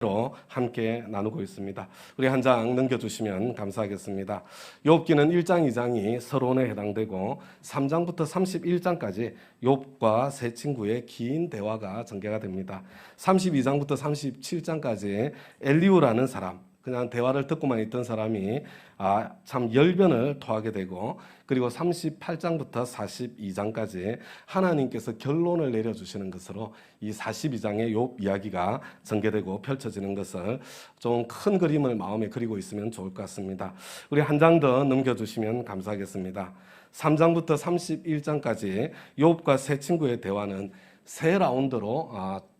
로 함께 나누고 있습니다. 우리 한 장 넘겨주시면 감사하겠습니다. 욥기는 1장, 2장이 서론에 해당되고 3장부터 31장까지 욥과 세 친구의 긴 대화가 전개가 됩니다. 32장부터 37장까지 엘리후라는 사람, 그냥 대화를 듣고만 있던 사람이 참 열변을 토하게 되고, 그리고 38장부터 42장까지 하나님께서 결론을 내려주시는 것으로 이 42장의 욥 이야기가 전개되고 펼쳐지는 것을 좀 큰 그림을 마음에 그리고 있으면 좋을 것 같습니다. 우리 한 장 더 넘겨주시면 감사하겠습니다. 3장부터 31장까지 욥과 세 친구의 대화는 세 라운드로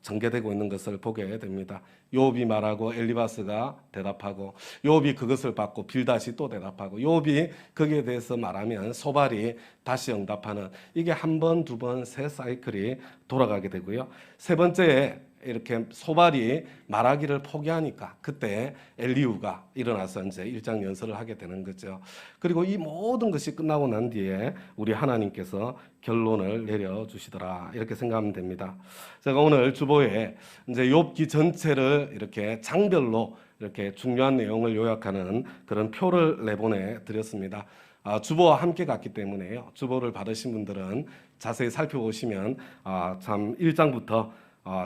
전개되고 있는 것을 보게 됩니다. 욥이 말하고 엘리바스가 대답하고, 욥이 그것을 받고 빌닷이 또 대답하고, 욥이 거기에 대해서 말하면 소발이 다시 응답하는, 이게 한 번, 두 번, 세 사이클이 돌아가게 되고요. 세 번째에 이렇게 소발이 말하기를 포기하니까 그때 엘리후가 일어나서 이제 1장 연설을 하게 되는 거죠. 그리고 이 모든 것이 끝나고 난 뒤에 우리 하나님께서 결론을 내려주시더라, 이렇게 생각하면 됩니다. 제가 오늘 주보에 이제 욥기 전체를 이렇게 장별로 이렇게 중요한 내용을 요약하는 그런 표를 내보내 드렸습니다. 주보와 함께 갔기 때문에요. 주보를 받으신 분들은 자세히 살펴보시면 참 1장부터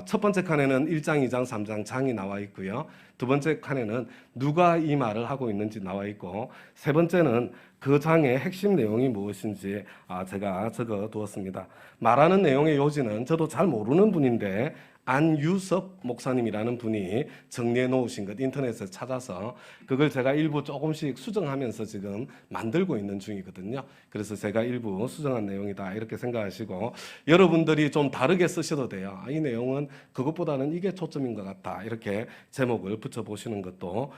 첫 번째 칸에는 1장, 2장, 3장 장이 나와 있고요. 두 번째 칸에는 누가 이 말을 하고 있는지 나와 있고, 세 번째는 그 장의 핵심 내용이 무엇인지 제가 적어 두었습니다. 말하는 내용의 요지는 저도 잘 모르는 분인데 안유섭 목사님이라는 분이 정리해 놓으신 것 인터넷에 찾아서 그걸 제가 일부 조금씩 수정하면서 지금 만들고 있는 중이거든요. 그래서 제가 일부 수정한 내용이다, 이렇게 생각하시고 여러분들이 좀 다르게 쓰셔도 돼요. 이 내용은 그것보다는 이게 초점인 것 같다, 이렇게 제목을 붙여보시는 것도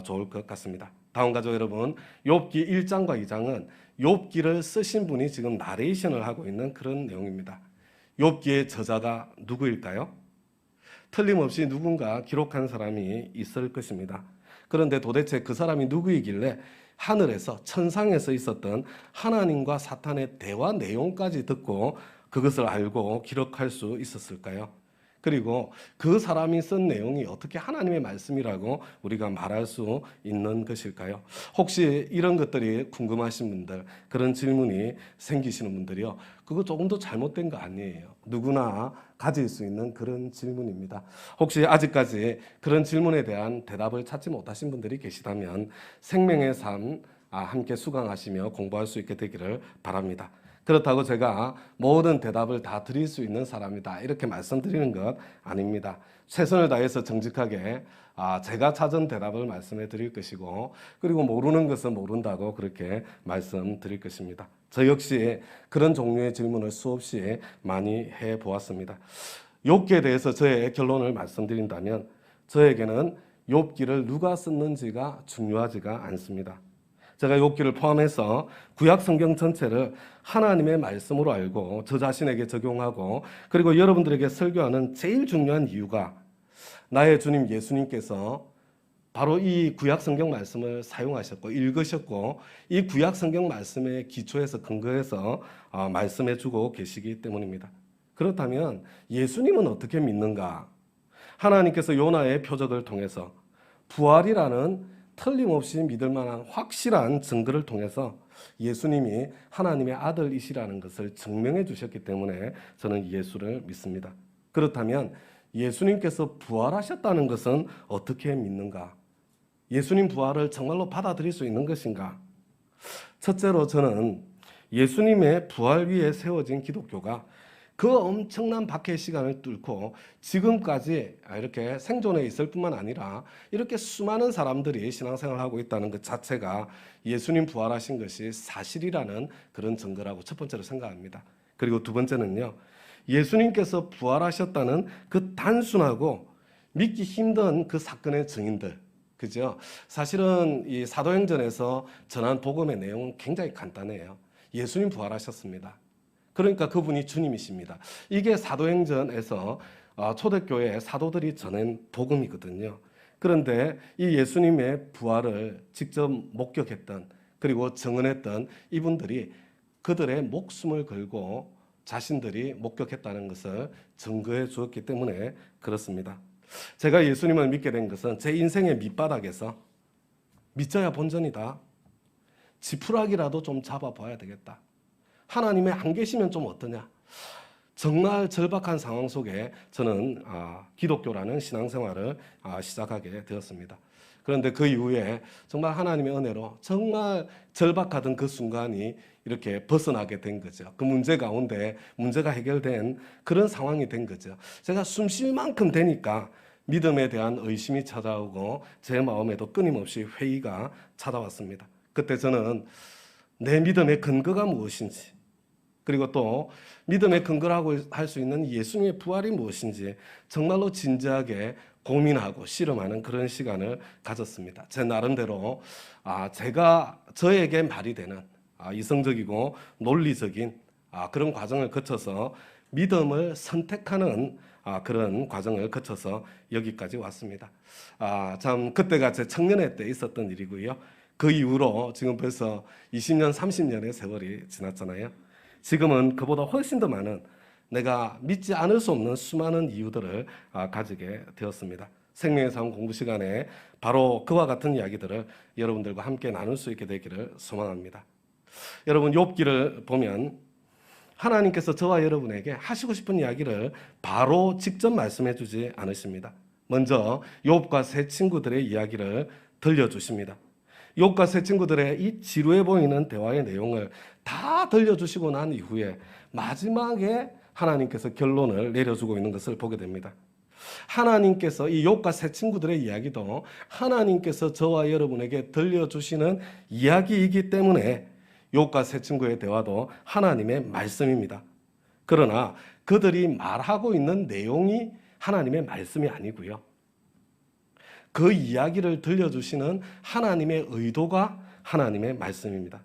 좋을 것 같습니다. 다음 가족 여러분, 욥기 1장과 2장은 욥기를 쓰신 분이 지금 나레이션을 하고 있는 그런 내용입니다. 욥기의 저자가 누구일까요? 틀림없이 누군가 기록한 사람이 있을 것입니다. 그런데 도대체 그 사람이 누구이길래 하늘에서, 천상에서 있었던 하나님과 사탄의 대화 내용까지 듣고 그것을 알고 기록할 수 있었을까요? 그리고 그 사람이 쓴 내용이 어떻게 하나님의 말씀이라고 우리가 말할 수 있는 것일까요? 혹시 이런 것들이 궁금하신 분들, 그런 질문이 생기시는 분들이요, 그거 조금 더 잘못된 거 아니에요. 누구나 가질 수 있는 그런 질문입니다. 혹시 아직까지 그런 질문에 대한 대답을 찾지 못하신 분들이 계시다면 생명의 삶 함께 수강하시며 공부할 수 있게 되기를 바랍니다. 그렇다고 제가 모든 대답을 다 드릴 수 있는 사람이다, 이렇게 말씀드리는 것 아닙니다. 최선을 다해서 정직하게 제가 찾은 대답을 말씀해 드릴 것이고, 그리고 모르는 것은 모른다고 그렇게 말씀드릴 것입니다. 저 역시 그런 종류의 질문을 수없이 많이 해보았습니다. 욥기에 대해서 저의 결론을 말씀드린다면, 저에게는 욥기를 누가 썼는지가 중요하지가 않습니다. 제가 욥기를 포함해서 구약 성경 전체를 하나님의 말씀으로 알고 저 자신에게 적용하고, 그리고 여러분들에게 설교하는 제일 중요한 이유가 나의 주님 예수님께서 바로 이 구약 성경 말씀을 사용하셨고 읽으셨고, 이 구약 성경 말씀의 기초에서 근거해서 말씀해 주고 계시기 때문입니다. 그렇다면 예수님은 어떻게 믿는가? 하나님께서 요나의 표적을 통해서 부활이라는 틀림없이 믿을 만한 확실한 증거를 통해서 예수님이 하나님의 아들이시라는 것을 증명해 주셨기 때문에 저는 예수를 믿습니다. 그렇다면 예수님께서 부활하셨다는 것은 어떻게 믿는가? 예수님 부활을 정말로 받아들일 수 있는 것인가? 첫째로 저는 예수님의 부활 위에 세워진 기독교가 그 엄청난 박해의 시간을 뚫고 지금까지 이렇게 생존해 있을 뿐만 아니라 이렇게 수많은 사람들이 신앙생활을 하고 있다는 것 자체가 예수님 부활하신 것이 사실이라는 그런 증거라고 첫 번째로 생각합니다. 그리고 두 번째는요, 예수님께서 부활하셨다는 그 단순하고 믿기 힘든 그 사건의 증인들, 그죠? 사실은 이 사도행전에서 전한 복음의 내용은 굉장히 간단해요. 예수님 부활하셨습니다. 그러니까 그분이 주님이십니다. 이게 사도행전에서 초대교회 사도들이 전한 복음이거든요. 그런데 이 예수님의 부활을 직접 목격했던, 그리고 증언했던 이분들이 그들의 목숨을 걸고 자신들이 목격했다는 것을 증거해 주었기 때문에 그렇습니다. 제가 예수님을 믿게 된 것은 제 인생의 밑바닥에서 믿져야 본전이다. 지푸라기라도 좀 잡아봐야 되겠다. 하나님의 안 계시면 좀 어떠냐. 정말 절박한 상황 속에 저는 기독교라는 신앙생활을 시작하게 되었습니다. 그런데 그 이후에 정말 하나님의 은혜로 정말 절박하던 그 순간이 이렇게 벗어나게 된 거죠. 그 문제 가운데 문제가 해결된 그런 상황이 된 거죠. 제가 숨 쉴 만큼 되니까 믿음에 대한 의심이 찾아오고 제 마음에도 끊임없이 회의가 찾아왔습니다. 그때 저는 내 믿음의 근거가 무엇인지, 그리고 또 믿음의 근거라고 할 수 있는 예수님의 부활이 무엇인지 정말로 진지하게 고민하고 실험하는 그런 시간을 가졌습니다. 제 나름대로 제가 저에게 말이 되는 이성적이고 논리적인 그런 과정을 거쳐서 믿음을 선택하는 그런 과정을 거쳐서 여기까지 왔습니다. 참 그때가 제 청년회 때 있었던 일이고요. 그 이후로 지금 벌써 20년, 30년의 세월이 지났잖아요. 지금은 그보다 훨씬 더 많은 내가 믿지 않을 수 없는 수많은 이유들을 가지게 되었습니다. 생명의 삶 공부 시간에 바로 그와 같은 이야기들을 여러분들과 함께 나눌 수 있게 되기를 소망합니다. 여러분, 욥기를 보면 하나님께서 저와 여러분에게 하시고 싶은 이야기를 바로 직접 말씀해 주지 않으십니다. 먼저 욥과 세 친구들의 이야기를 들려주십니다. 욥과 세 친구들의 이 지루해 보이는 대화의 내용을 다 들려주시고 난 이후에 마지막에 하나님께서 결론을 내려주고 있는 것을 보게 됩니다. 하나님께서 이 욥과 세 친구들의 이야기도 하나님께서 저와 여러분에게 들려주시는 이야기이기 때문에 욥과 세 친구의 대화도 하나님의 말씀입니다. 그러나 그들이 말하고 있는 내용이 하나님의 말씀이 아니고요. 그 이야기를 들려주시는 하나님의 의도가 하나님의 말씀입니다.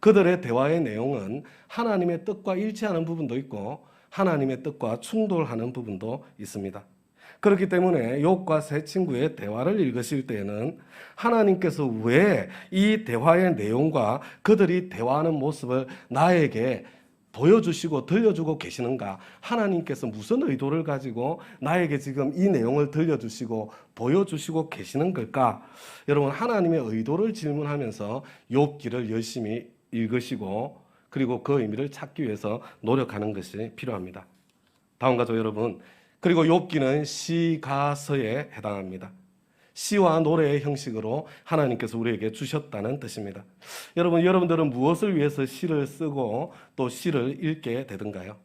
그들의 대화의 내용은 하나님의 뜻과 일치하는 부분도 있고 하나님의 뜻과 충돌하는 부분도 있습니다. 그렇기 때문에 욥과 세 친구의 대화를 읽으실 때에는 하나님께서 왜 이 대화의 내용과 그들이 대화하는 모습을 나에게 보여주시고 들려주고 계시는가? 하나님께서 무슨 의도를 가지고 나에게 지금 이 내용을 들려주시고 보여주시고 계시는 걸까? 여러분, 하나님의 의도를 질문하면서 욥기를 열심히 읽으시고 그리고 그 의미를 찾기 위해서 노력하는 것이 필요합니다. 다음 가족 여러분, 그리고 욥기는 시가서에 해당합니다. 시와 노래의 형식으로 하나님께서 우리에게 주셨다는 뜻입니다. 여러분들은 무엇을 위해서 시를 쓰고 또 시를 읽게 되던가요?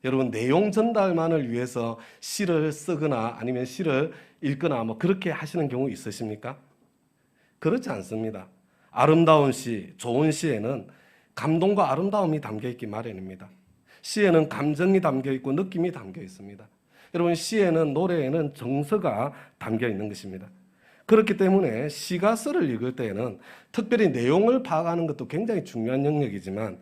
여러분, 내용 전달만을 위해서 시를 쓰거나 아니면 시를 읽거나 그렇게 하시는 경우 있으십니까? 그렇지 않습니다. 아름다운 시, 좋은 시에는 감동과 아름다움이 담겨 있기 마련입니다. 시에는 감정이 담겨 있고 느낌이 담겨 있습니다. 여러분, 시에는 노래에는 정서가 담겨 있는 것입니다. 그렇기 때문에 시가서를 읽을 때에는 특별히 내용을 파악하는 것도 굉장히 중요한 영역이지만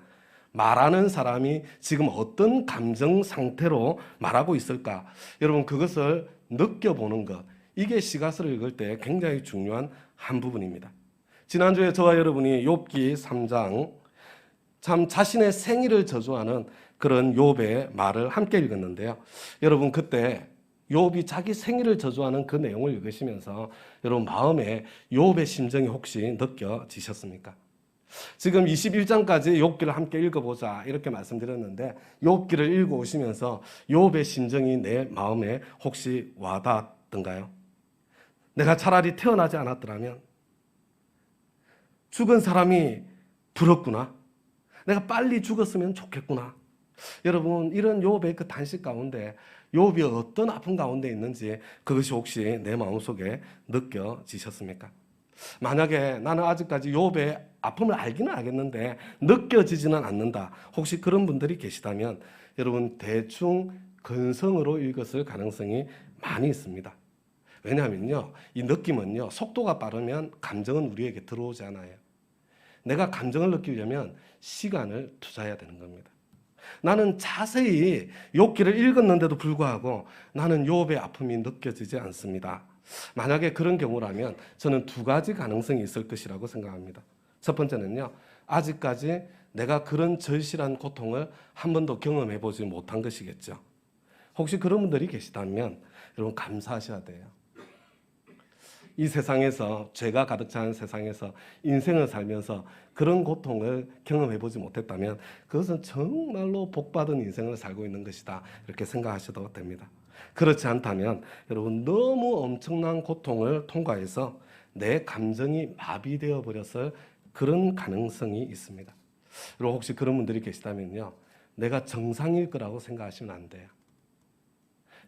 말하는 사람이 지금 어떤 감정 상태로 말하고 있을까? 여러분, 그것을 느껴보는 것, 이게 시가서를 읽을 때 굉장히 중요한 한 부분입니다. 지난주에 저와 여러분이 욥기 3장 참 자신의 생일을 저주하는 그런 욥의 말을 함께 읽었는데요. 여러분, 그때 욥이 자기 생일을 저주하는 그 내용을 읽으시면서 여러분 마음에 욥의 심정이 혹시 느껴지셨습니까? 지금 21장까지 욥기를 함께 읽어보자 이렇게 말씀드렸는데 욥기를 읽어오시면서 욥의 심정이 내 마음에 혹시 와닿던가요? 내가 차라리 태어나지 않았더라면 죽은 사람이 부럽구나. 내가 빨리 죽었으면 좋겠구나. 여러분, 이런 욥의 그 단식 가운데 욥이 어떤 아픔 가운데 있는지 그것이 혹시 내 마음속에 느껴지셨습니까? 만약에 나는 아직까지 욥의 아픔을 알기는 알겠는데 느껴지지는 않는다. 혹시 그런 분들이 계시다면 여러분 대충 근성으로 읽었을 가능성이 많이 있습니다. 왜냐하면요, 이 느낌은요, 속도가 빠르면 감정은 우리에게 들어오지 않아요. 내가 감정을 느끼려면 시간을 투자해야 되는 겁니다. 나는 자세히 욥기를 읽었는데도 불구하고 나는 욥의 아픔이 느껴지지 않습니다. 만약에 그런 경우라면 저는 두 가지 가능성이 있을 것이라고 생각합니다. 첫 번째는요, 아직까지 내가 그런 절실한 고통을 한 번도 경험해 보지 못한 것이겠죠. 혹시 그런 분들이 계시다면 여러분 감사하셔야 돼요. 이 세상에서 죄가 가득 찬 세상에서 인생을 살면서 그런 고통을 경험해 보지 못했다면 그것은 정말로 복받은 인생을 살고 있는 것이다 이렇게 생각하셔도 됩니다. 그렇지 않다면 여러분 너무 엄청난 고통을 통과해서 내 감정이 마비되어 버렸을 그런 가능성이 있습니다. 여러분 혹시 그런 분들이 계시다면요, 내가 정상일 거라고 생각하시면 안 돼요.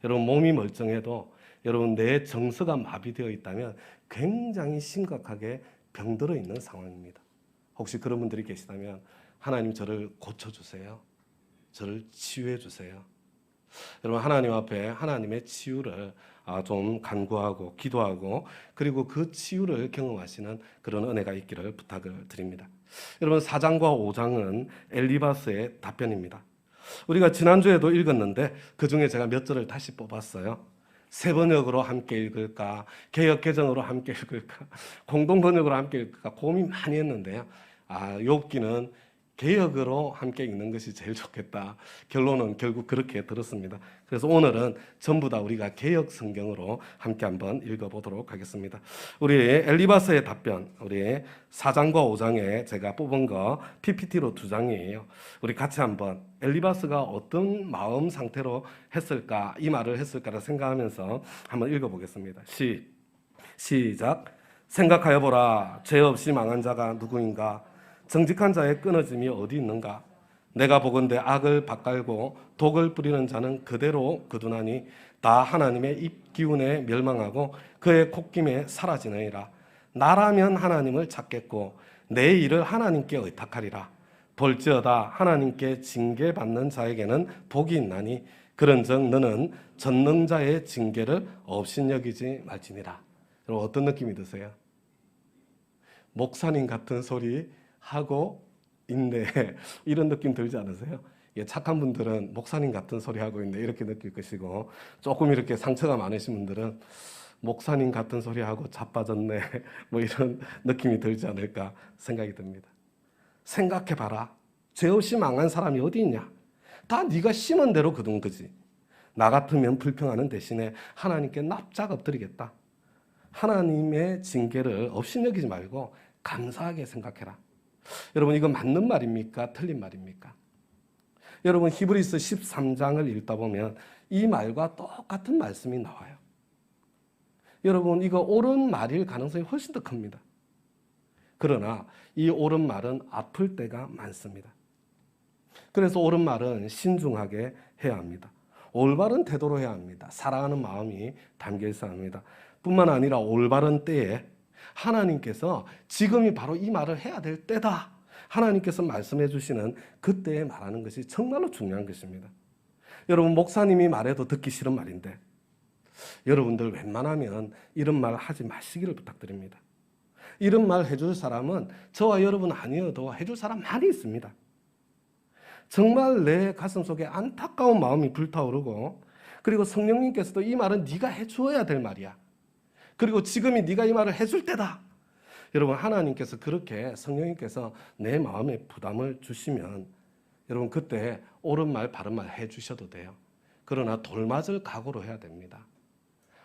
여러분 몸이 멀쩡해도 여러분 내 정서가 마비되어 있다면 굉장히 심각하게 병들어 있는 상황입니다. 혹시 그런 분들이 계시다면 하나님 저를 고쳐주세요. 저를 치유해 주세요. 여러분 하나님 앞에 하나님의 치유를 좀 간구하고 기도하고 그리고 그 치유를 경험하시는 그런 은혜가 있기를 부탁을 드립니다. 여러분 4장과 5장은 엘리바스의 답변입니다. 우리가 지난주에도 읽었는데 그중에 제가 몇 절을 다시 뽑았어요. 새 번역으로 함께 읽을까, 개역 개정으로 함께 읽을까, 공동 번역으로 함께 읽을까 고민 많이 했는데요. 욥기는 개역으로 함께 읽는 것이 제일 좋겠다. 결론은 결국 그렇게 들었습니다. 그래서 오늘은 전부 다 우리가 개역 성경으로 함께 한번 읽어보도록 하겠습니다. 우리 엘리바스의 답변, 우리 4장과 5장에 제가 뽑은 거 PPT로 2장이에요. 우리 같이 한번 엘리바스가 어떤 마음 상태로 했을까, 이 말을 했을까를 생각하면서 한번 읽어보겠습니다. 시작. 생각하여 보라. 죄 없이 망한 자가 누구인가? 정직한 자의 끊어짐이 어디 있는가? 내가 보건대 악을 밭갈고 독을 뿌리는 자는 그대로 거두나니 다 하나님의 입기운에 멸망하고 그의 콧김에 사라지느니라. 나라면 하나님을 찾겠고 내 일을 하나님께 의탁하리라. 볼지어다 하나님께 징계받는 자에게는 복이 있나니 그런즉 너는 전능자의 징계를 업신여기지 말지니라. 여러분 어떤 느낌이 드세요? 목사님 같은 소리 하고 있네 이런 느낌 들지 않으세요? 착한 분들은 목사님 같은 소리 하고 있네 이렇게 느낄 것이고 조금 이렇게 상처가 많으신 분들은 목사님 같은 소리 하고 자빠졌네 뭐 이런 느낌이 들지 않을까 생각이 듭니다. 생각해봐라. 죄 없이 망한 사람이 어디 있냐? 다 네가 심은 대로 거둔 거지. 나 같으면 불평하는 대신에 하나님께 납작 엎드리겠다. 하나님의 징계를 업신여기지 말고 감사하게 생각해라. 여러분 이거 맞는 말입니까? 틀린 말입니까? 여러분 히브리서 13장을 읽다 보면 이 말과 똑같은 말씀이 나와요. 여러분 이거 옳은 말일 가능성이 훨씬 더 큽니다. 그러나 이 옳은 말은 아플 때가 많습니다. 그래서 옳은 말은 신중하게 해야 합니다. 올바른 태도로 해야 합니다. 사랑하는 마음이 담겨 있어야 합니다. 뿐만 아니라 올바른 때에 하나님께서 지금이 바로 이 말을 해야 될 때다. 하나님께서 말씀해 주시는 그때에 말하는 것이 정말로 중요한 것입니다. 여러분 목사님이 말해도 듣기 싫은 말인데 여러분들 웬만하면 이런 말 하지 마시기를 부탁드립니다. 이런 말 해줄 사람은 저와 여러분 아니어도 해줄 사람 많이 있습니다. 정말 내 가슴 속에 안타까운 마음이 불타오르고 그리고 성령님께서도 이 말은 네가 해주어야 될 말이야. 그리고 지금이 네가 이 말을 해줄 때다. 여러분 하나님께서 그렇게 성령님께서 내 마음에 부담을 주시면 여러분 그때 옳은 말 바른 말 해주셔도 돼요. 그러나 돌맞을 각오로 해야 됩니다.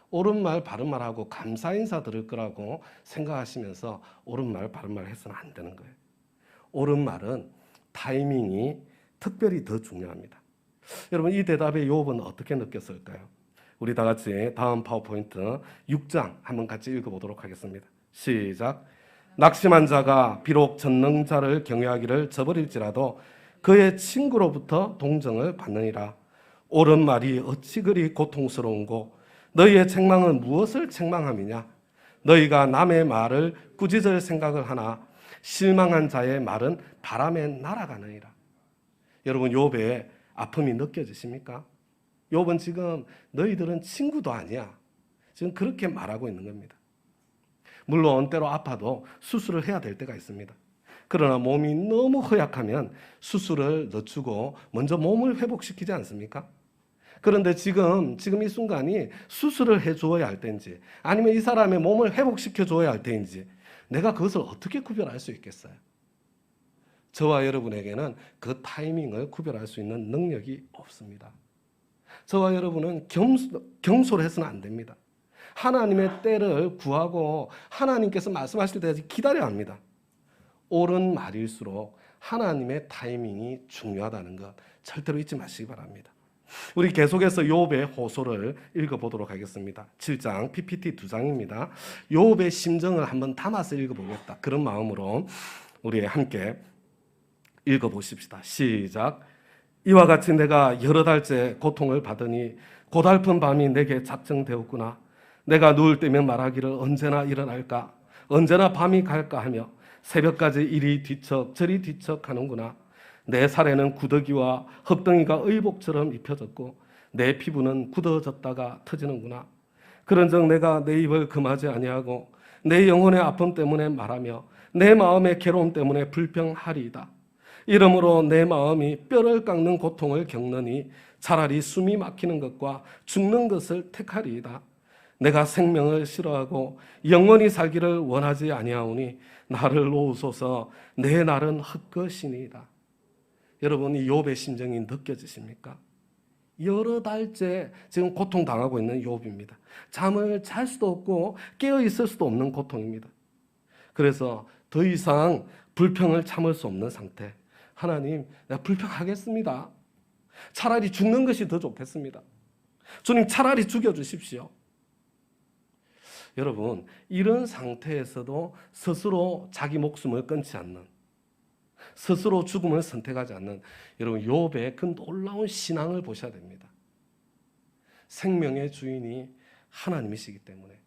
옳은 말 바른 말하고 감사 인사 드릴 거라고 생각하시면서 옳은 말 바른 말 해서는 안 되는 거예요. 옳은 말은 타이밍이 특별히 더 중요합니다. 여러분 이 대답에 욥은 어떻게 느꼈을까요? 우리 다 같이 다음 파워포인트 6장 한번 같이 읽어보도록 하겠습니다. 시작. 낙심한 자가 비록 전능자를 경외하기를 저버릴지라도 그의 친구로부터 동정을 받느니라. 옳은 말이 어찌 그리 고통스러운고 너희의 책망은 무엇을 책망함이냐? 너희가 남의 말을 꾸짖을 생각을 하나 실망한 자의 말은 바람에 날아가느니라. 여러분 욥의 아픔이 느껴지십니까? 욥은 지금 너희들은 친구도 아니야. 지금 그렇게 말하고 있는 겁니다. 물론 때로 아파도 수술을 해야 될 때가 있습니다. 그러나 몸이 너무 허약하면 수술을 늦추고 먼저 몸을 회복시키지 않습니까? 그런데 지금 이 순간이 수술을 해주어야 할 때인지 아니면 이 사람의 몸을 회복시켜 줘야 할 때인지 내가 그것을 어떻게 구별할 수 있겠어요? 저와 여러분에게는 그 타이밍을 구별할 수 있는 능력이 없습니다. 저와 여러분은 경솔해서는 안 됩니다. 하나님의 때를 구하고 하나님께서 말씀하실 때까지 기다려야 합니다. 옳은 말일수록 하나님의 타이밍이 중요하다는 것 절대로 잊지 마시기 바랍니다. 우리 계속해서 욥의 호소를 읽어보도록 하겠습니다. 7장 PPT 2장입니다. 욥의 심정을 한번 담아서 읽어보겠다. 그런 마음으로 우리 함께 읽어보십시다. 시작. 이와 같이 내가 여러 달째 고통을 받으니 고달픈 밤이 내게 작정되었구나. 내가 누울 때면 말하기를 언제나 일어날까, 언제나 밤이 갈까 하며 새벽까지 이리 뒤척 저리 뒤척 하는구나. 내 살에는 구더기와 흙덩이가 의복처럼 입혀졌고 내 피부는 굳어졌다가 터지는구나. 그런즉 내가 내 입을 금하지 아니하고 내 영혼의 아픔 때문에 말하며 내 마음의 괴로움 때문에 불평하리이다. 이러므로 내 마음이 뼈를 깎는 고통을 겪느니 차라리 숨이 막히는 것과 죽는 것을 택하리이다. 내가 생명을 싫어하고 영원히 살기를 원하지 아니하오니 나를 놓으소서. 내 날은 헛것이니이다. 여러분, 이 욥의 심정이 느껴지십니까? 여러 달째 지금 고통당하고 있는 욥입니다. 잠을 잘 수도 없고 깨어 있을 수도 없는 고통입니다. 그래서 더 이상 불평을 참을 수 없는 상태. 하나님, 내가 불평하겠습니다. 차라리 죽는 것이 더 좋겠습니다. 주님, 차라리 죽여주십시오. 여러분, 이런 상태에서도 스스로 자기 목숨을 끊지 않는, 스스로 죽음을 선택하지 않는 여러분 욥의 그 놀라운 신앙을 보셔야 됩니다. 생명의 주인이 하나님이시기 때문에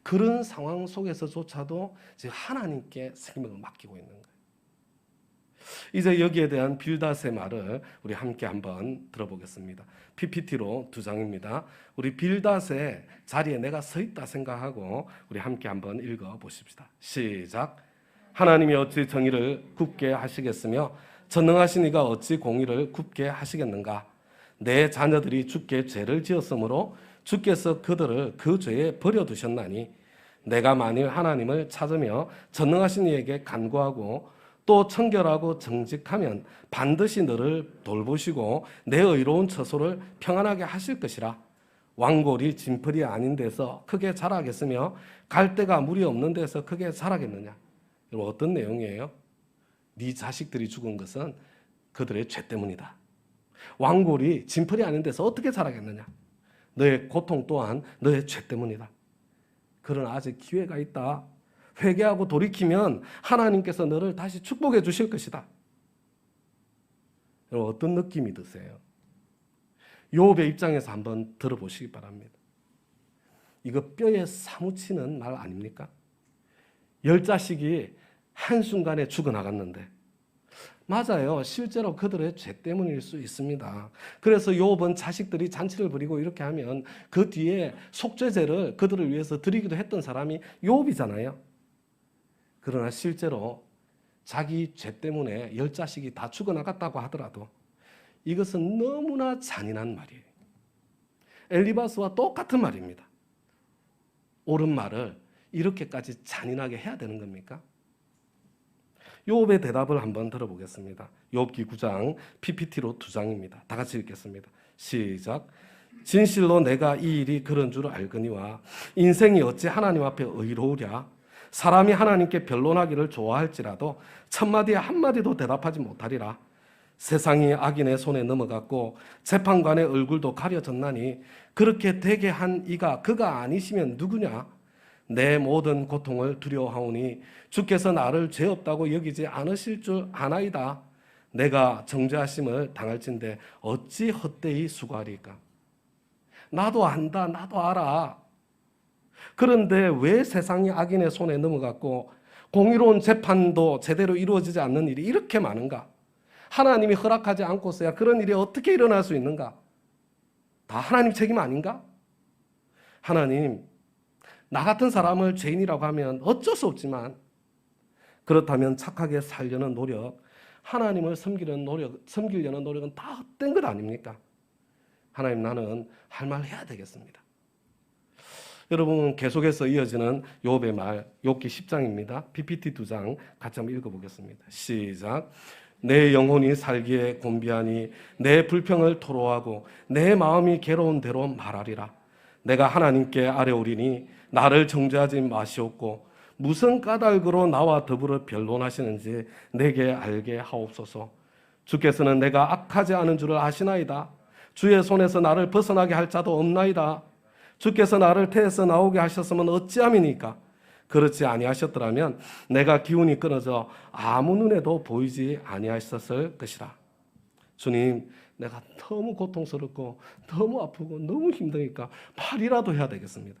그런 상황 속에서조차도 지금 하나님께 생명을 맡기고 있는 거예요. 이제 여기에 대한 빌닷의 말을 우리 함께 한번 들어보겠습니다. PPT로 2장입니다. 우리 빌닷의 자리에 내가 서 있다 생각하고 우리 함께 한번 읽어보십시다. 시작. 하나님이 어찌 정의를 굽게 하시겠으며 전능하신 이가 어찌 공의를 굽게 하시겠는가. 내 자녀들이 주께 죄를 지었으므로 주께서 그들을 그 죄에 버려두셨나니 내가 만일 하나님을 찾으며 전능하신 이에게 간구하고 또 청결하고 정직하면 반드시 너를 돌보시고 내 의로운 처소를 평안하게 하실 것이라. 왕골이 진풀이 아닌 데서 크게 자라겠으며 갈대가 물이 없는 데서 크게 자라겠느냐. 여러분, 어떤 내용이에요? 네 자식들이 죽은 것은 그들의 죄 때문이다. 왕골이 진풀이 아닌 데서 어떻게 자라겠느냐. 너의 고통 또한 너의 죄 때문이다. 그러나 아직 기회가 있다. 회개하고 돌이키면 하나님께서 너를 다시 축복해 주실 것이다. 여러분, 어떤 느낌이 드세요? 욥의 입장에서 한번 들어보시기 바랍니다. 이거 뼈에 사무치는 말 아닙니까? 10자식이 한순간에 죽어나갔는데, 맞아요. 실제로 그들의 죄 때문일 수 있습니다. 그래서 욥은 자식들이 잔치를 벌이고 이렇게 하면 그 뒤에 속죄제를 그들을 위해서 드리기도 했던 사람이 욥이잖아요. 그러나 실제로 자기 죄 때문에 10자식이 다 죽어나갔다고 하더라도 이것은 너무나 잔인한 말이에요. 엘리바스와 똑같은 말입니다. 옳은 말을 이렇게까지 잔인하게 해야 되는 겁니까? 욥의 대답을 한번 들어보겠습니다. 욥기 9장 PPT로 2장입니다. 다 같이 읽겠습니다. 시작. 진실로 내가 이 일이 그런 줄 알거니와 인생이 어찌 하나님 앞에 의로우랴. 사람이 하나님께 변론하기를 좋아할지라도 첫마디에 한마디도 대답하지 못하리라. 세상이 악인의 손에 넘어갔고 재판관의 얼굴도 가려졌나니 그렇게 되게 한 이가 그가 아니시면 누구냐. 내 모든 고통을 두려워하오니 주께서 나를 죄 없다고 여기지 않으실 줄 아나이다. 내가 정죄하심을 당할진대 어찌 헛되이 수고하리까. 나도 안다. 나도 알아. 그런데 왜 세상이 악인의 손에 넘어갔고 공의로운 재판도 제대로 이루어지지 않는 일이 이렇게 많은가? 하나님이 허락하지 않고서야 그런 일이 어떻게 일어날 수 있는가? 다 하나님 책임 아닌가? 하나님, 나 같은 사람을 죄인이라고 하면 어쩔 수 없지만 그렇다면 착하게 살려는 노력, 하나님을 섬기려는 노력은 다 헛된 것 아닙니까? 하나님, 나는 할 말 해야 되겠습니다. 여러분, 계속해서 이어지는 욥의 말, 욥기 10장입니다. PPT 2장 같이 한번 읽어보겠습니다. 시작. 내 영혼이 살기에 곤비하니 내 불평을 토로하고 내 마음이 괴로운 대로 말하리라. 내가 하나님께 아뢰오리니 나를 정죄하지 마시옵고 무슨 까닭으로 나와 더불어 변론하시는지 내게 알게 하옵소서. 주께서는 내가 악하지 않은 줄을 아시나이다. 주의 손에서 나를 벗어나게 할 자도 없나이다. 주께서 나를 태에서 나오게 하셨으면 어찌함이니까. 그렇지 아니하셨더라면 내가 기운이 끊어져 아무 눈에도 보이지 아니하셨을 것이라. 주님, 내가 너무 고통스럽고 너무 아프고 너무 힘드니까 말이라도 해야 되겠습니다.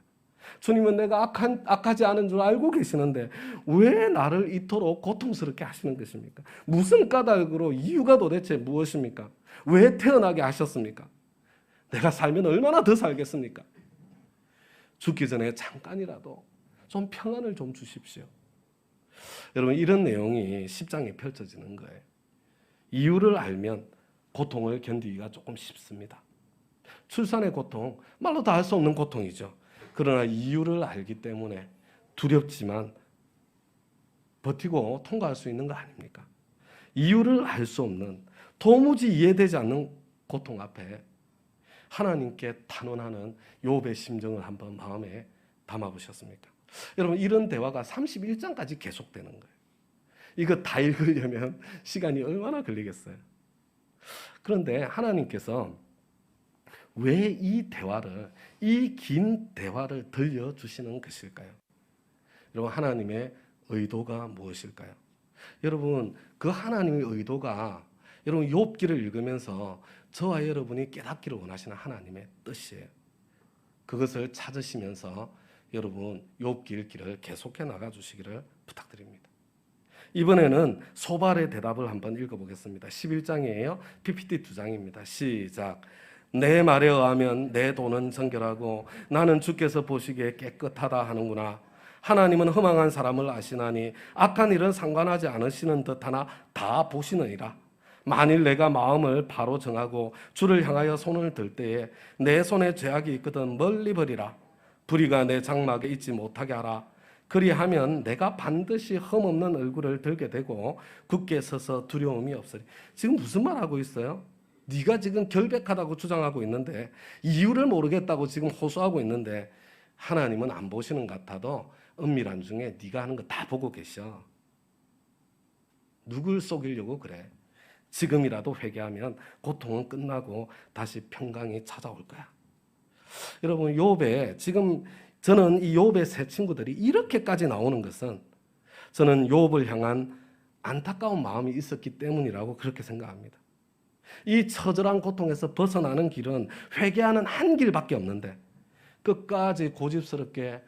주님은 내가 악하지 않은 줄 알고 계시는데 왜 나를 이토록 고통스럽게 하시는 것입니까? 무슨 까닭으로, 이유가 도대체 무엇입니까? 왜 태어나게 하셨습니까? 내가 살면 얼마나 더 살겠습니까? 죽기 전에 잠깐이라도 좀 평안을 좀 주십시오. 여러분, 이런 내용이 10장에 펼쳐지는 거예요. 이유를 알면 고통을 견디기가 조금 쉽습니다. 출산의 고통, 말로 다 할 수 없는 고통이죠. 그러나 이유를 알기 때문에 두렵지만 버티고 통과할 수 있는 거 아닙니까? 이유를 알 수 없는, 도무지 이해되지 않는 고통 앞에 하나님께 탄원하는 욥의 심정을 한번 마음에 담아보셨습니까? 여러분, 이런 대화가 31장까지 계속되는 거예요. 이거 다 읽으려면 시간이 얼마나 걸리겠어요? 그런데 하나님께서 왜 이 긴 대화를 들려주시는 것일까요? 여러분, 하나님의 의도가 무엇일까요? 여러분, 그 하나님의 의도가 여러분 욥기를 읽으면서 저와 여러분이 깨닫기를 원하시는 하나님의 뜻이에요. 그것을 찾으시면서 여러분 욥기 읽기를 계속해 나가주시기를 부탁드립니다. 이번에는 소발의 대답을 한번 읽어보겠습니다. 11장이에요. PPT 2장입니다. 시작. 내 말에 의하면 내 돈은 정결하고 나는 주께서 보시기에 깨끗하다 하는구나. 하나님은 허망한 사람을 아시나니 악한 일은 상관하지 않으시는 듯하나 다 보시느니라. 만일 내가 마음을 바로 정하고 주를 향하여 손을 들 때에 내 손에 죄악이 있거든 멀리 버리라. 불의가 내 장막에 있지 못하게 하라. 그리하면 내가 반드시 흠없는 얼굴을 들게 되고 굳게 서서 두려움이 없으리. 지금 무슨 말하고 있어요? 네가 지금 결백하다고 주장하고 있는데, 이유를 모르겠다고 지금 호소하고 있는데, 하나님은 안 보시는 것 같아도 은밀한 중에 네가 하는 거 다 보고 계셔. 누굴 속이려고 그래? 지금이라도 회개하면 고통은 끝나고 다시 평강이 찾아올 거야. 여러분, 지금 저는 이 욥의 세 친구들이 이렇게까지 나오는 것은 저는 욥을 향한 안타까운 마음이 있었기 때문이라고 그렇게 생각합니다. 이 처절한 고통에서 벗어나는 길은 회개하는 한 길밖에 없는데 끝까지 고집스럽게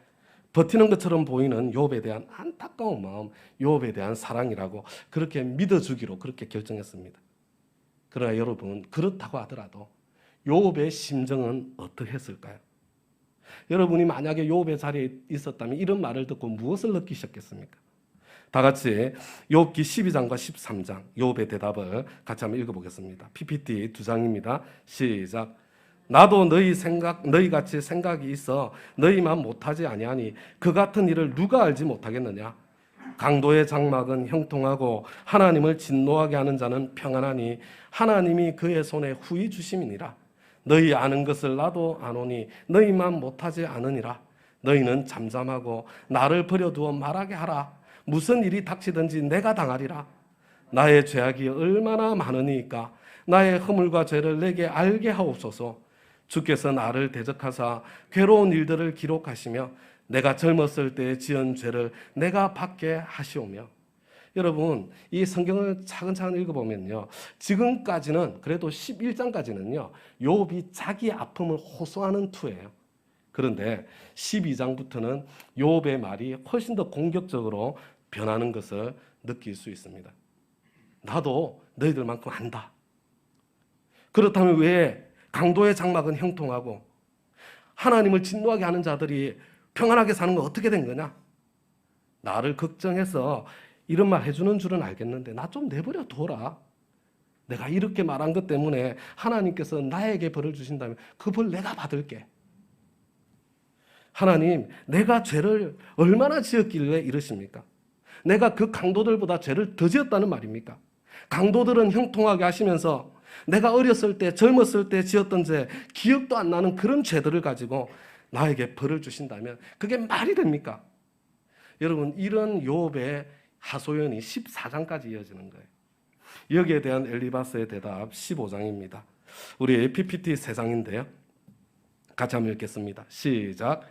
버티는 것처럼 보이는 욥에 대한 안타까운 마음, 욥에 대한 사랑이라고 그렇게 믿어주기로 그렇게 결정했습니다. 그러나 여러분, 그렇다고 하더라도 욥의 심정은 어떠했을까요? 여러분이 만약에 욥의 자리에 있었다면 이런 말을 듣고 무엇을 느끼셨겠습니까? 다 같이 욥기 12장과 13장 욥의 대답을 같이 한번 읽어보겠습니다. PPT 2장입니다. 시작. 나도 너희 같이 생각이 있어 너희만 못하지 아니하니 그 같은 일을 누가 알지 못하겠느냐? 강도의 장막은 형통하고 하나님을 진노하게 하는 자는 평안하니 하나님이 그의 손에 후히 주심이니라. 너희 아는 것을 나도 아노니 너희만 못하지 않으니라. 너희는 잠잠하고 나를 버려두어 말하게 하라. 무슨 일이 닥치든지 내가 당하리라. 나의 죄악이 얼마나 많으니까 나의 허물과 죄를 내게 알게 하옵소서. 주께서 나를 대적하사 괴로운 일들을 기록하시며 내가 젊었을 때 지은 죄를 내가 받게 하시오며. 여러분, 이 성경을 차근차근 읽어보면요, 지금까지는 그래도 11장까지는요 욥이 자기 아픔을 호소하는 투예요. 그런데 12장부터는 욥의 말이 훨씬 더 공격적으로 변하는 것을 느낄 수 있습니다. 나도 너희들만큼 안다. 그렇다면 왜 강도의 장막은 형통하고 하나님을 진노하게 하는 자들이 평안하게 사는 건 어떻게 된 거냐? 나를 걱정해서 이런 말 해주는 줄은 알겠는데 나 좀 내버려 둬라. 내가 이렇게 말한 것 때문에 하나님께서 나에게 벌을 주신다면 그 벌 내가 받을게. 하나님, 내가 죄를 얼마나 지었길래 이러십니까? 내가 그 강도들보다 죄를 더 지었다는 말입니까? 강도들은 형통하게 하시면서 내가 어렸을 때 젊었을 때 지었던 죄 기억도 안 나는 그런 죄들을 가지고 나에게 벌을 주신다면 그게 말이 됩니까? 여러분 이런 욥의 하소연이 14장까지 이어지는 거예요. 여기에 대한 엘리바스의 대답 15장입니다. 우리 PPT 3장인데요. 같이 한번 읽겠습니다. 시작.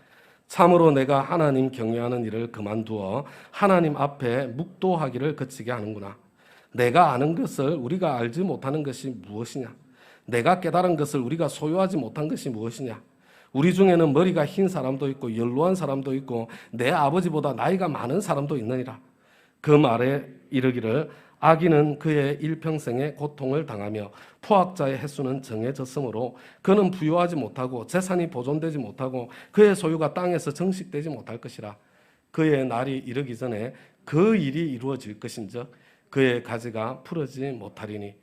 참으로 내가 하나님 경외하는 일을 그만두어 하나님 앞에 묵도하기를 그치게 하는구나. 내가 아는 것을 우리가 알지 못하는 것이 무엇이냐? 내가 깨달은 것을 우리가 소유하지 못한 것이 무엇이냐? 우리 중에는 머리가 흰 사람도 있고 연로한 사람도 있고 내 아버지보다 나이가 많은 사람도 있느니라. 그 말에 이르기를 악인은 그의 일평생의 고통을 당하며 포악자의 횟수는 정해졌으므로 그는 부유하지 못하고 재산이 보존되지 못하고 그의 소유가 땅에서 정식되지 못할 것이라. 그의 날이 이르기 전에 그 일이 이루어질 것인즉 그의 가지가 풀어지지 못하리니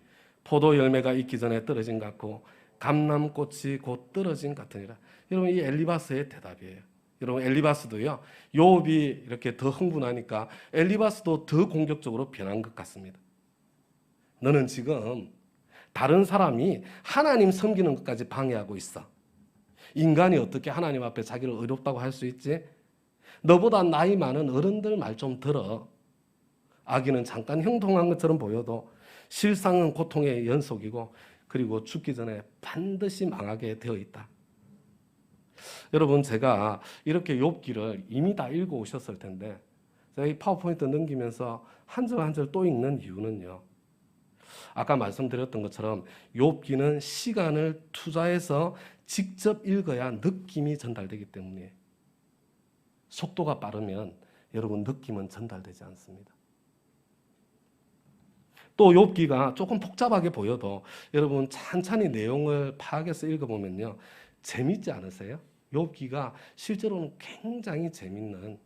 포도 열매가 익기 전에 떨어진 것 같고 감람꽃이 곧 떨어진 같으니라. 여러분 이 엘리바스의 대답이에요. 여러분 엘리바스도요 욥이 이렇게 더 흥분하니까 엘리바스도 더 공격적으로 변한 것 같습니다. 너는 지금 다른 사람이 하나님 섬기는 것까지 방해하고 있어. 인간이 어떻게 하나님 앞에 자기를 의롭다고 할 수 있지? 너보다 나이 많은 어른들 말 좀 들어. 악인은 잠깐 형통한 것처럼 보여도 실상은 고통의 연속이고 그리고 죽기 전에 반드시 망하게 되어 있다. 여러분 제가 이렇게 욥기를 이미 다 읽어 오셨을 텐데 제가 이 파워포인트 넘기면서 한 절 한 절 또 읽는 이유는요. 아까 말씀드렸던 것처럼 욥기는 시간을 투자해서 직접 읽어야 느낌이 전달되기 때문에 속도가 빠르면 여러분 느낌은 전달되지 않습니다. 또 욥기가 조금 복잡하게 보여도 여러분 찬찬히 내용을 파악해서 읽어보면요. 재밌지 않으세요? 욥기가 실제로는 굉장히 재밌는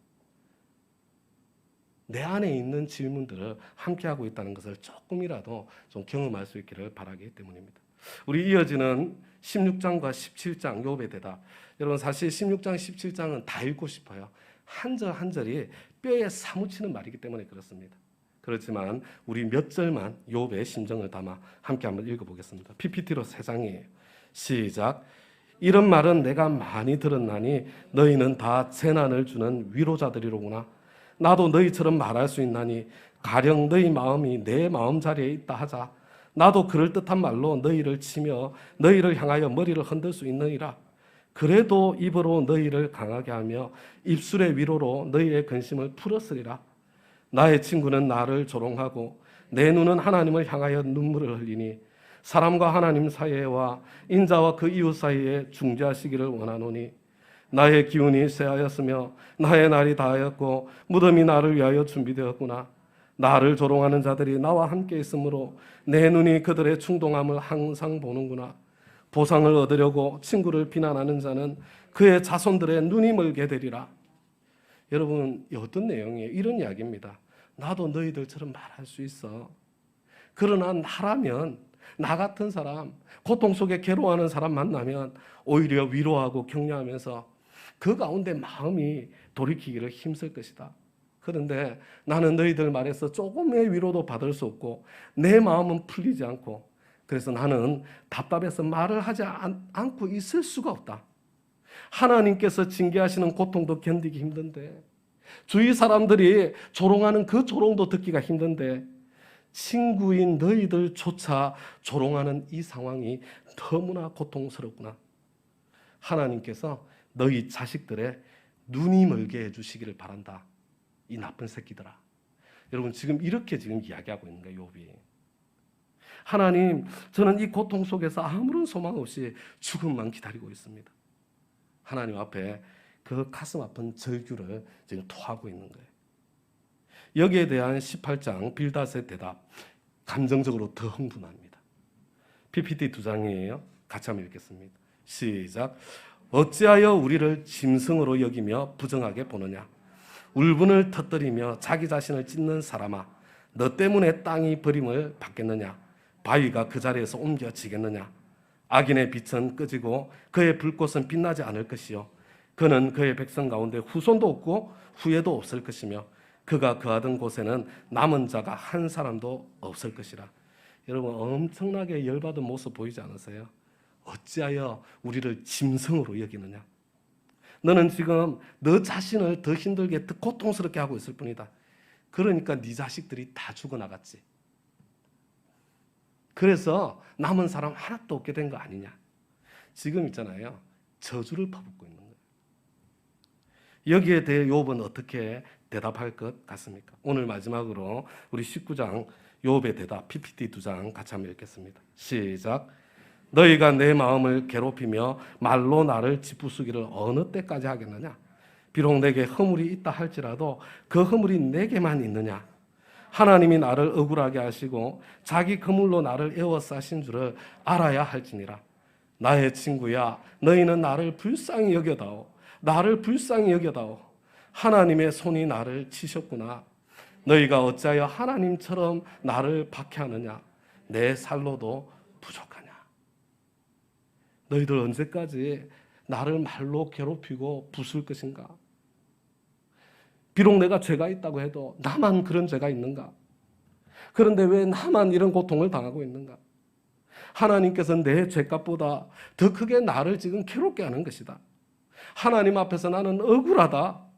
내 안에 있는 질문들을 함께하고 있다는 것을 조금이라도 좀 경험할 수 있기를 바라기 때문입니다. 우리 이어지는 16장과 17장 욥의 대답. 여러분 사실 16장, 17장은 다 읽고 싶어요. 한 절 한 절이 뼈에 사무치는 말이기 때문에 그렇습니다. 그렇지만 우리 몇 절만 욥의 심정을 담아 함께 한번 읽어보겠습니다. PPT로 3장이에요. 시작. 이런 말은 내가 많이 들었나니 너희는 다 재난을 주는 위로자들이로구나. 나도 너희처럼 말할 수 있나니 가령 너희 마음이 내 마음자리에 있다 하자. 나도 그럴듯한 말로 너희를 치며 너희를 향하여 머리를 흔들 수 있느니라. 그래도 입으로 너희를 강하게 하며 입술의 위로로 너희의 근심을 풀었으리라. 나의 친구는 나를 조롱하고 내 눈은 하나님을 향하여 눈물을 흘리니 사람과 하나님 사이와 인자와 그 이웃 사이에 중재하시기를 원하노니 나의 기운이 쇠하였으며 나의 날이 다하였고 무덤이 나를 위하여 준비되었구나. 나를 조롱하는 자들이 나와 함께 있으므로 내 눈이 그들의 충동함을 항상 보는구나. 보상을 얻으려고 친구를 비난하는 자는 그의 자손들의 눈이 멀게 되리라. 여러분 어떤 내용이에요? 이런 이야기입니다. 나도 너희들처럼 말할 수 있어. 그러나 나라면 나 같은 사람, 고통 속에 괴로워하는 사람 만나면 오히려 위로하고 격려하면서 그 가운데 마음이 돌이키기를 힘쓸 것이다. 그런데 나는 너희들 말에서 조금의 위로도 받을 수 없고 내 마음은 풀리지 않고 그래서 나는 답답해서 말을 하지 않고 있을 수가 없다. 하나님께서 징계하시는 고통도 견디기 힘든데 주위 사람들이 조롱하는 그 조롱도 듣기가 힘든데 친구인 너희들조차 조롱하는 이 상황이 너무나 고통스럽구나. 하나님께서 너희 자식들의 눈이 멀게 해주시기를 바란다. 이 나쁜 새끼들아. 여러분 지금 이렇게 지금 이야기하고 있는 거예요. 욥이. 하나님, 저는 이 고통 속에서 아무런 소망 없이 죽음만 기다리고 있습니다. 하나님 앞에 그 가슴 아픈 절규를 지금 토하고 있는 거예요. 여기에 대한 18장 빌닷의 대답, 감정적으로 더 흥분합니다. PPT 2장이에요. 같이 한번 읽겠습니다. 시작. 어찌하여 우리를 짐승으로 여기며 부정하게 보느냐? 울분을 터뜨리며 자기 자신을 찢는 사람아, 너 때문에 땅이 버림을 받겠느냐? 바위가 그 자리에서 옮겨지겠느냐? 악인의 빛은 꺼지고 그의 불꽃은 빛나지 않을 것이요, 그는 그의 백성 가운데 후손도 없고 후예도 없을 것이며 그가 거하던 곳에는 남은 자가 한 사람도 없을 것이라. 여러분 엄청나게 열받은 모습 보이지 않으세요? 어찌하여 우리를 짐승으로 여기느냐? 너는 지금 너 자신을 더 힘들게 더 고통스럽게 하고 있을 뿐이다. 그러니까 네 자식들이 다 죽어나갔지. 그래서 남은 사람 하나도 없게 된 거 아니냐? 지금 있잖아요. 저주를 퍼붓고 있는 거예요. 여기에 대해 욥은 어떻게 대답할 것 같습니까? 오늘 마지막으로 우리 19장 욥의 대답 PPT 2장 같이 한번 읽겠습니다. 시작. 너희가 내 마음을 괴롭히며 말로 나를 짓부수기를 어느 때까지 하겠느냐? 비록 내게 허물이 있다 할지라도 그 허물이 내게만 있느냐? 하나님이 나를 억울하게 하시고 자기 그물로 나를 에워싸신 줄을 알아야 할지니라. 나의 친구야, 너희는 나를 불쌍히 여겨다오. 나를 불쌍히 여겨다오. 하나님의 손이 나를 치셨구나. 너희가 어찌하여 하나님처럼 나를 박해하느냐? 내 살로도 부족하냐? 너희들 언제까지 나를 말로 괴롭히고 부술 것인가? 비록 내가 죄가 있다고 해도 나만 그런 죄가 있는가? 그런데 왜 나만 이런 고통을 당하고 있는가? 하나님께서 내 죄값보다 더 크게 나를 지금 괴롭게 하는 것이다. 하나님 앞에서 나는 억울하다.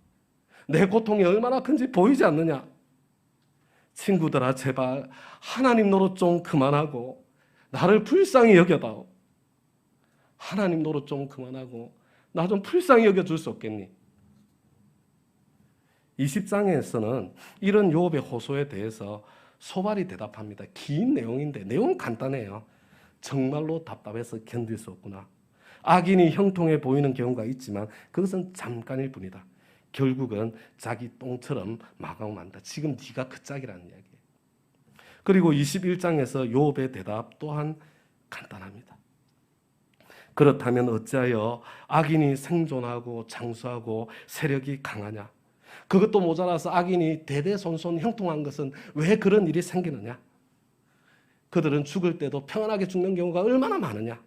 내 고통이 얼마나 큰지 보이지 않느냐? 친구들아, 제발 하나님 노릇 좀 그만하고 나를 불쌍히 여겨다오. 하나님 노릇 좀 그만하고 나 좀 불쌍히 여겨줄 수 없겠니? 20장에서는 이런 욥의 호소에 대해서 소발이 대답합니다. 긴 내용인데 내용은 간단해요. 정말로 답답해서 견딜 수 없구나. 악인이 형통해 보이는 경우가 있지만 그것은 잠깐일 뿐이다. 결국은 자기 똥처럼 마감한다. 지금 네가 그 짝이라는 이야기예요. 그리고 21장에서 욥의 대답 또한 간단합니다. 그렇다면 어찌하여 악인이 생존하고 장수하고 세력이 강하냐? 그것도 모자라서 악인이 대대손손 형통한 것은 왜 그런 일이 생기느냐? 그들은 죽을 때도 평안하게 죽는 경우가 얼마나 많으냐?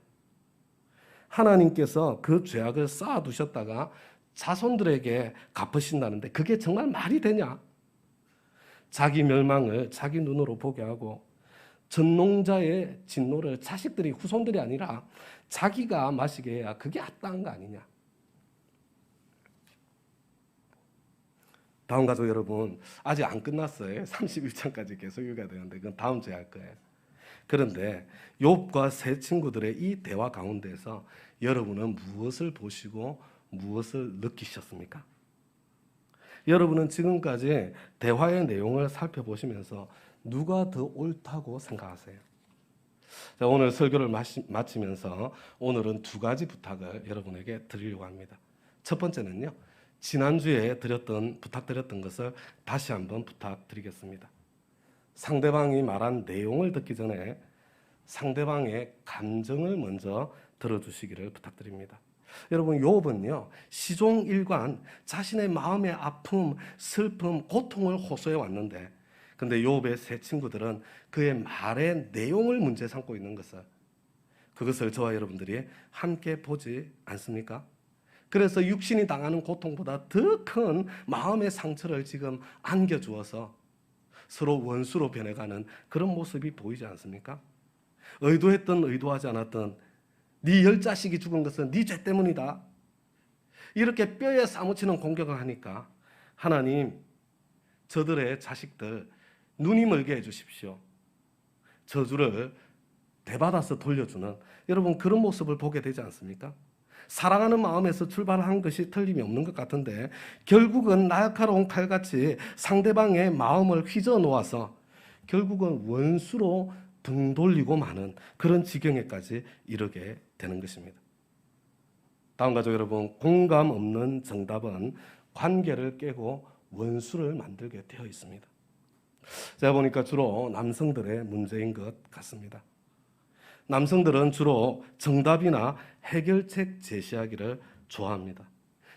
하나님께서 그 죄악을 쌓아두셨다가 자손들에게 갚으신다는데 그게 정말 말이 되냐? 자기 멸망을 자기 눈으로 보게 하고 전농자의 진노를 자식들이 후손들이 아니라 자기가 마시게 해야 그게 합당한 거 아니냐? 다음 가족 여러분, 아직 안 끝났어요. 31장까지 계속 읽어야 되는데 그건 다음 주에 할 거예요. 그런데 욥과 세 친구들의 이 대화 가운데서 여러분은 무엇을 보시고 무엇을 느끼셨습니까? 여러분은 지금까지 대화의 내용을 살펴보시면서 누가 더 옳다고 생각하세요? 자, 오늘 설교를 마치면서 오늘은 두 가지 부탁을 여러분에게 드리려고 합니다. 첫 번째는요, 지난주에 부탁드렸던 것을 다시 한번 부탁드리겠습니다. 상대방이 말한 내용을 듣기 전에 상대방의 감정을 먼저 들어주시기를 부탁드립니다. 여러분, 욥은요, 시종일관 자신의 마음의 아픔, 슬픔, 고통을 호소해 왔는데, 근데 욥의 세 친구들은 그의 말의 내용을 문제 삼고 있는 그것을 저와 여러분들이 함께 보지 않습니까? 그래서 육신이 당하는 고통보다 더 큰 마음의 상처를 지금 안겨주어서 서로 원수로 변해가는 그런 모습이 보이지 않습니까? 의도했든 의도하지 않았든 네 10자식이 죽은 것은 네 죄 때문이다. 이렇게 뼈에 사무치는 공격을 하니까 하나님, 저들의 자식들 눈이 멀게 해주십시오. 저주를 되받아서 돌려주는 여러분 그런 모습을 보게 되지 않습니까? 사랑하는 마음에서 출발한 것이 틀림이 없는 것 같은데 결국은 날카로운 칼같이 상대방의 마음을 휘저 놓아서 결국은 원수로 등 돌리고 마는 그런 지경에까지 이르게 되는 것입니다. 다음 가족 여러분, 공감 없는 정답은 관계를 깨고 원수를 만들게 되어 있습니다. 제가 보니까 주로 남성들의 문제인 것 같습니다. 남성들은 주로 정답이나 해결책 제시하기를 좋아합니다.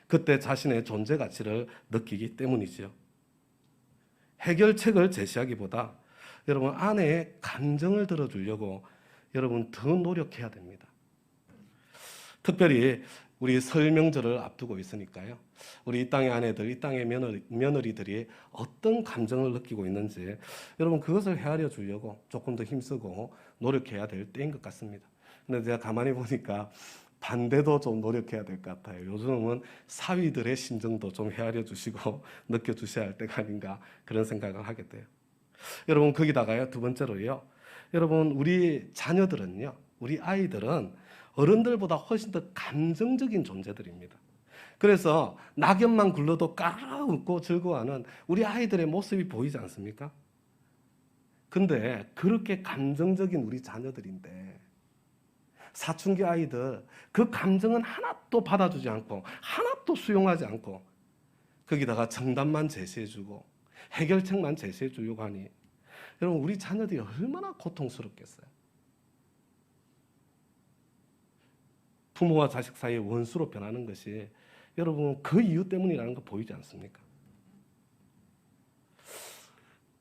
그때 자신의 존재 가치를 느끼기 때문이지요. 해결책을 제시하기보다 여러분 아내의 감정을 들어주려고 여러분 더 노력해야 됩니다. 특별히 우리 설 명절을 앞두고 있으니까요. 우리 이 땅의 아내들, 이 땅의 며느리들이 어떤 감정을 느끼고 있는지 여러분 그것을 헤아려 주려고 조금 더 힘쓰고 노력해야 될 때인 것 같습니다. 근데 제가 가만히 보니까 반대도 좀 노력해야 될 것 같아요. 요즘은 사위들의 심정도 좀 헤아려 주시고 느껴주셔야 할 때가 아닌가 그런 생각을 하게 돼요. 여러분 거기다가요 두 번째로요. 여러분 우리 자녀들은요. 우리 아이들은 어른들보다 훨씬 더 감정적인 존재들입니다. 그래서 낙엽만 굴러도 까르르 웃고 즐거워하는 우리 아이들의 모습이 보이지 않습니까? 근데 그렇게 감정적인 우리 자녀들인데 사춘기 아이들 그 감정은 하나도 받아주지 않고 하나도 수용하지 않고 거기다가 정답만 제시해주고 해결책만 제시해주려고 하니 여러분 우리 자녀들이 얼마나 고통스럽겠어요. 부모와 자식 사이의 원수로 변하는 것이 여러분 그 이유 때문이라는 거 보이지 않습니까?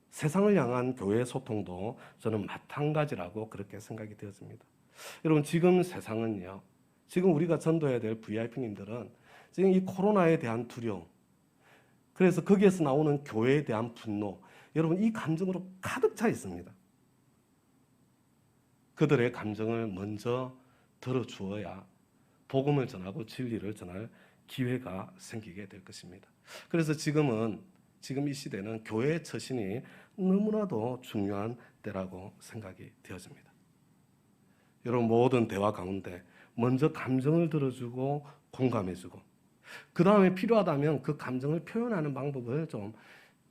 세상을 향한 교회의 소통도 저는 마찬가지라고 그렇게 생각이 되었습니다. 여러분 지금 세상은요. 지금 우리가 전도해야 될 VIP님들은 지금 이 코로나에 대한 두려움, 그래서 거기에서 나오는 교회에 대한 분노, 여러분 이 감정으로 가득 차 있습니다. 그들의 감정을 먼저 들어주어야 복음을 전하고 진리를 전할 기회가 생기게 될 것입니다. 그래서 지금 이 시대는 교회의 처신이 너무나도 중요한 때라고 생각이 되어집니다. 여러분 모든 대화 가운데 먼저 감정을 들어주고 공감해주고 그 다음에 필요하다면 그 감정을 표현하는 방법을 좀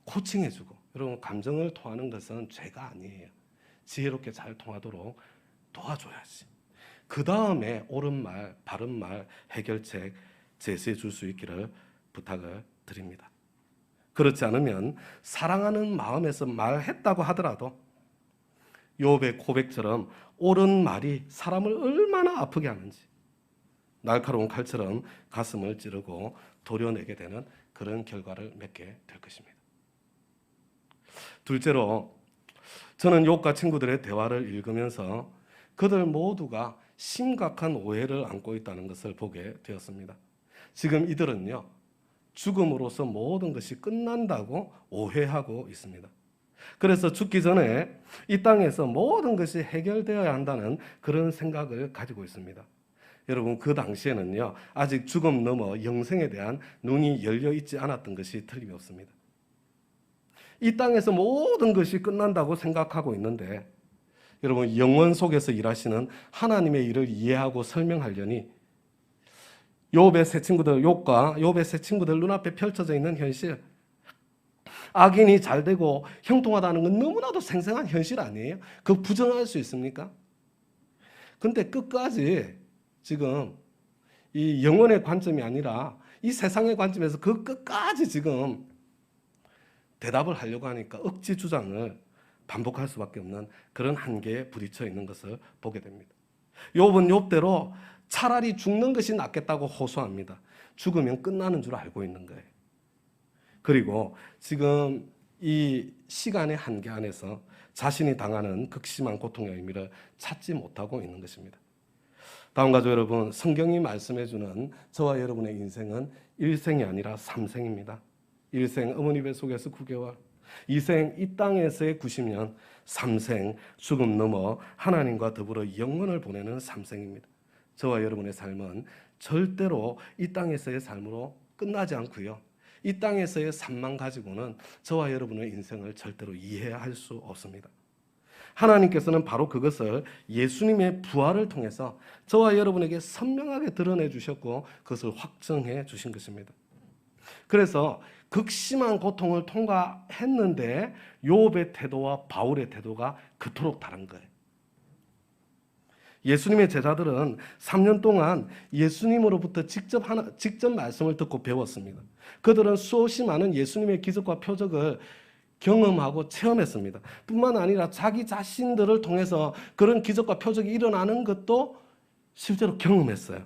코칭해주고 여러분 감정을 통하는 것은 죄가 아니에요. 지혜롭게 잘 통하도록 도와줘야지. 그 다음에 옳은 말, 바른 말, 해결책 제시해 줄 수 있기를 부탁을 드립니다. 그렇지 않으면 사랑하는 마음에서 말했다고 하더라도 욥의 고백처럼 옳은 말이 사람을 얼마나 아프게 하는지 날카로운 칼처럼 가슴을 찌르고 도려내게 되는 그런 결과를 맺게 될 것입니다. 둘째로 저는 욥과 친구들의 대화를 읽으면서 그들 모두가 심각한 오해를 안고 있다는 것을 보게 되었습니다. 지금 이들은요, 죽음으로써 모든 것이 끝난다고 오해하고 있습니다. 그래서 죽기 전에 이 땅에서 모든 것이 해결되어야 한다는 그런 생각을 가지고 있습니다. 여러분 그 당시에는요, 아직 죽음 넘어 영생에 대한 눈이 열려 있지 않았던 것이 틀림없습니다. 이 땅에서 모든 것이 끝난다고 생각하고 있는데 여러분 영원 속에서 일하시는 하나님의 일을 이해하고 설명하려니 욥의 세 친구들, 욥과 욥의 세 친구들 눈앞에 펼쳐져 있는 현실, 악인이 잘 되고 형통하다는 건 너무나도 생생한 현실 아니에요? 그 부정할 수 있습니까? 근데 끝까지 지금 이 영혼의 관점이 아니라 이 세상의 관점에서 그 끝까지 지금 대답을 하려고 하니까 억지 주장을 반복할 수밖에 없는 그런 한계에 부딪혀 있는 것을 보게 됩니다. 욥은 욥대로 차라리 죽는 것이 낫겠다고 호소합니다. 죽으면 끝나는 줄 알고 있는 거예요. 그리고 지금 이 시간의 한계 안에서 자신이 당하는 극심한 고통의 의미를 찾지 못하고 있는 것입니다. 다음 가족 여러분, 성경이 말씀해주는 저와 여러분의 인생은 1생이 아니라 3생입니다. 1생 어머니 뱃속에서 9개월, 2생 이 땅에서의 90년, 3생 죽음 넘어 하나님과 더불어 영원을 보내는 3생입니다. 저와 여러분의 삶은 절대로 이 땅에서의 삶으로 끝나지 않고요. 이 땅에서의 삶만 가지고는 저와 여러분의 인생을 절대로 이해할 수 없습니다. 하나님께서는 바로 그것을 예수님의 부활을 통해서 저와 여러분에게 선명하게 드러내 주셨고 그것을 확정해 주신 것입니다. 그래서 극심한 고통을 통과했는데 욥의 태도와 바울의 태도가 그토록 다른 거예요. 예수님의 제자들은 3년 동안 예수님으로부터 직접 말씀을 듣고 배웠습니다. 그들은 수없이 많은 예수님의 기적과 표적을 경험하고 체험했습니다. 뿐만 아니라 자기 자신들을 통해서 그런 기적과 표적이 일어나는 것도 실제로 경험했어요.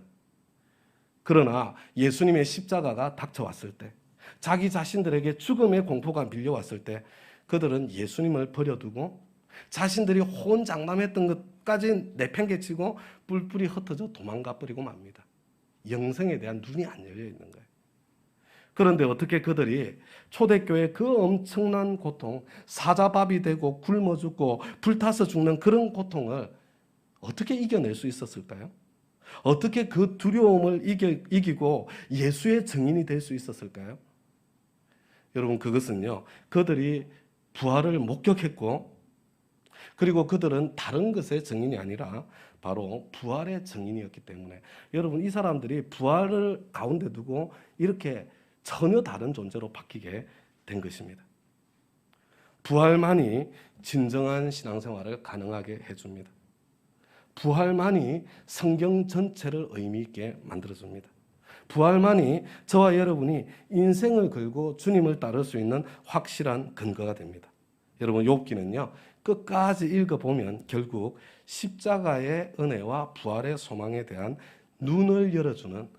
그러나 예수님의 십자가가 닥쳐왔을 때, 자기 자신들에게 죽음의 공포가 밀려왔을 때 그들은 예수님을 버려두고 자신들이 호언장담했던 것까지 내팽개치고 뿔뿔이 흩어져 도망가 버리고 맙니다. 영생에 대한 눈이 안 열려 있는 거예요. 그런데 어떻게 그들이 초대교회 그 엄청난 고통, 사자밥이 되고 굶어 죽고 불타서 죽는 그런 고통을 어떻게 이겨낼 수 있었을까요? 어떻게 그 두려움을 이기고 예수의 증인이 될 수 있었을까요? 여러분, 그것은요, 그들이 부활을 목격했고, 그리고 그들은 다른 것의 증인이 아니라 바로 부활의 증인이었기 때문에, 여러분, 이 사람들이 부활을 가운데 두고 이렇게 전혀 다른 존재로 바뀌게 된 것입니다. 부활만이 진정한 신앙생활을 가능하게 해줍니다. 부활만이 성경 전체를 의미 있게 만들어줍니다. 부활만이 저와 여러분이 인생을 걸고 주님을 따를 수 있는 확실한 근거가 됩니다. 여러분, 욥기는요, 끝까지 읽어보면 결국 십자가의 은혜와 부활의 소망에 대한 눈을 열어주는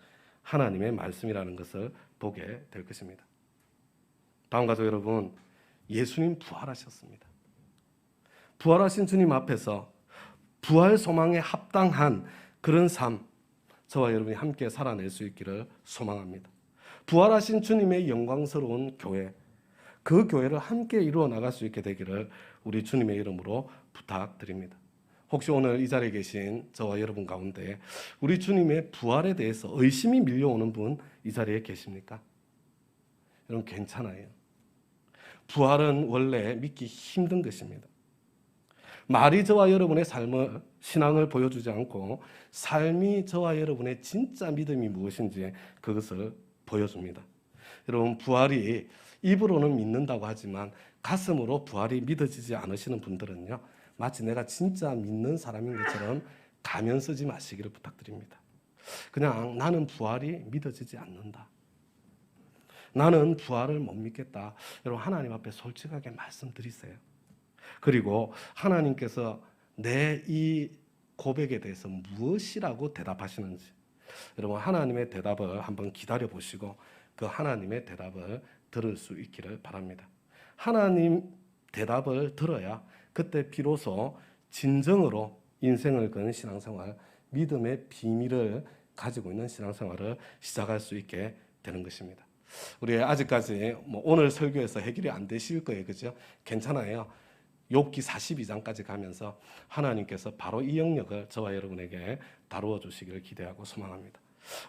하나님의 말씀이라는 것을 보게 될 것입니다. 다음 가족 여러분, 예수님 부활하셨습니다. 부활하신 주님 앞에서 부활 소망에 합당한 그런 삶, 저와 여러분이 함께 살아낼 수 있기를 소망합니다. 부활하신 주님의 영광스러운 교회, 그 교회를 함께 이루어 나갈 수 있게 되기를 우리 주님의 이름으로 부탁드립니다. 혹시 오늘 이 자리에 계신 저와 여러분 가운데 우리 주님의 부활에 대해서 의심이 밀려오는 분 이 자리에 계십니까? 여러분, 괜찮아요. 부활은 원래 믿기 힘든 것입니다. 말이 저와 여러분의 삶을, 신앙을 보여주지 않고 삶이 저와 여러분의 진짜 믿음이 무엇인지 그것을 보여줍니다. 여러분, 부활이 입으로는 믿는다고 하지만 가슴으로 부활이 믿어지지 않으시는 분들은요, 마치 내가 진짜 믿는 사람인 것처럼 가면 쓰지 마시기를 부탁드립니다. 그냥 나는 부활이 믿어지지 않는다, 나는 부활을 못 믿겠다, 여러분, 하나님 앞에 솔직하게 말씀드리세요. 그리고 하나님께서 내 이 고백에 대해서 무엇이라고 대답하시는지, 여러분, 하나님의 대답을 한번 기다려 보시고 그 하나님의 대답을 들을 수 있기를 바랍니다. 하나님 대답을 들어야 그때 비로소 진정으로 인생을 거는 신앙생활, 믿음의 비밀을 가지고 있는 신앙생활을 시작할 수 있게 되는 것입니다. 우리 아직까지 오늘 설교에서 해결이 안 되실 거예요, 그죠? 괜찮아요. 욥기 42장까지 가면서 하나님께서 바로 이 영역을 저와 여러분에게 다루어 주시기를 기대하고 소망합니다.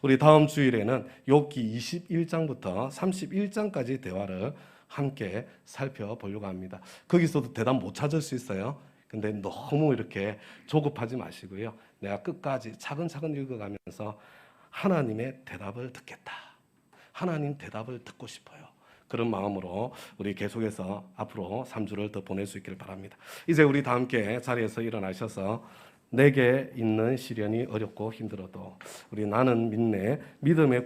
우리 다음 주일에는 욥기 21장부터 31장까지 대화를 함께 살펴보려고 합니다. 거기서도 대답 못 찾을 수 있어요. 근데 너무 이렇게 조급하지 마시고요. 내가 끝까지 차근차근 읽어가면서 하나님의 대답을 듣겠다, 하나님 대답을 듣고 싶어요, 그런 마음으로 우리 계속해서 앞으로 3주를 더 보낼 수 있기를 바랍니다. 이제 우리 다 함께 자리에서 일어나셔서 내게 있는 시련이 어렵고 힘들어도 우리 나는 믿네 믿음의 고백